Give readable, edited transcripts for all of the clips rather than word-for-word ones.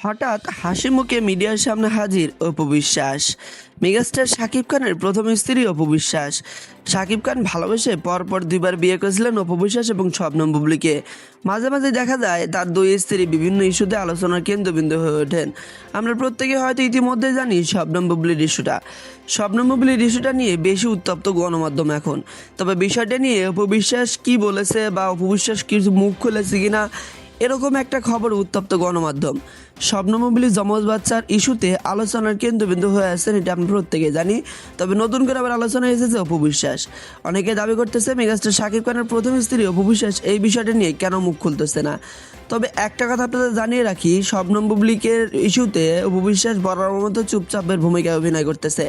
হঠাৎ হাসি মুখে মিডিয়ার সামনে হাজির অপু বিশ্বাস। মেগাস্টার শাকিব খানের প্রথম স্ত্রী অপু বিশ্বাস। শাকিব খান ভালোবেসে পরপর দুইবার বিয়ে করেছিলেন অপু বিশ্বাস এবং শবনম বুবলীকে। মাঝে মাঝে দেখা যায় তার দুই স্ত্রী বিভিন্ন ইস্যুতে আলোচনার কেন্দ্রবিন্দু হয়ে ওঠেন। আমরা প্রত্যেকে হয়তো ইতিমধ্যে জানি শবনম বুবলীর ইস্যুটা। শবনম বুবলীর ইস্যুটা নিয়ে বেশি উত্তপ্ত গণমাধ্যম এখন। তবে বিষয়টা নিয়ে অপু বিশ্বাস কী বলেছে বা অপু বিশ্বাস কিছু মুখ খুলেছে কিনা, এরকম একটা খবর উত্তপ্ত গণমাধ্যম। শবনম বুবলী যমজ বাচ্চার ইস্যুতে আলোচনার কেন্দ্রবিন্দু হয়ে আসছেন, এটা আমরা প্রত্যেকে জানি। তবে নতুন করে আবার আলোচনা এসেছে অপু বিশ্বাস। অনেকে দাবি করতেছে মেগাস্টার শাকিব খানের প্রথম স্ত্রী অপু বিশ্বাস এই বিষয়টা নিয়ে কেন মুখ খুলতেছে না। তবে একটা কথা আপনাদের জানিয়ে রাখি, শবনম বুবলীকে ইস্যুতে অপু বিশ্বাস বরাবর মতো চুপচাপের ভূমিকায় অভিনয় করতেছে।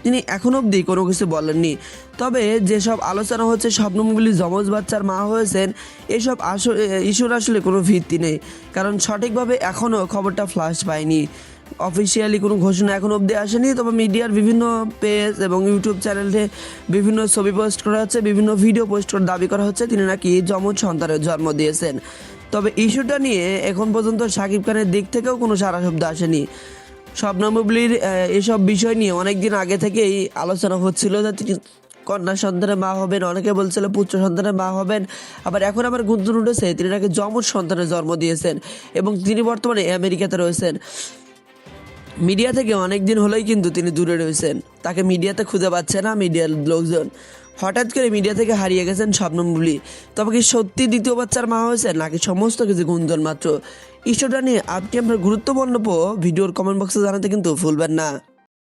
তিনি এখন অবধি কোনো কিছু বলেননি। তবে যেসব আলোচনা হচ্ছে শবনম বুবলী যমজ বাচ্চার মা হয়েছেন, এসব ইস্যুর আসলে কোনো ভিত্তি নেই। কারণ সঠিকভাবে এখনও খবরটা ফ্লাশ পায়নি। অফিসিয়ালি কোনো ঘোষণা এখন অবধি আসেনি। তবে মিডিয়ার বিভিন্ন পেজ এবং ইউটিউব চ্যানেলে বিভিন্ন ছবি পোস্ট করা হচ্ছে, বিভিন্ন ভিডিও পোস্ট করে দাবি করা হচ্ছে তিনি নাকি যমজ সন্তানের জন্ম দিয়েছেন। তবে ইস্যুটা নিয়ে এখন পর্যন্ত শাকিব খানের দিক থেকেও কোনো সারা শব্দ আসেনি। শবনম বুবলীর এসব বিষয় নিয়ে অনেক দিন আগে থেকেই আলোচনা হচ্ছিল যে তিনি কন্যা সন্তানের মা হবেন, অনেকে বলছিল পুত্র সন্তানের মা হবেন। আবার এখন আবার গুঞ্জন উঠেছে তিনি নাকি যমজ সন্তানের জন্ম দিয়েছেন এবং তিনি বর্তমানে আমেরিকাতে রয়েছেন। মিডিয়া থেকে অনেক দিন হলেই কিন্তু তিনি দূরে রয়েছেন, তাকে মিডিয়াতে খুঁজে পাচ্ছে না মিডিয়ার লোকজন। হঠাৎ করে মিডিয়া থেকে হারিয়ে গেছেন শবনম বুবলী। তবে কি সত্যি দ্বিতীয় বাচ্চার মা হয়েছেন নাকি সমস্ত কিছু গুঞ্জন মাত্র? ইস্যুটা নিয়ে আপনি আপনার গুরুত্বপূর্ণ ভিডিওর কমেন্ট বক্সে জানাতে কিন্তু ভুলবেন না।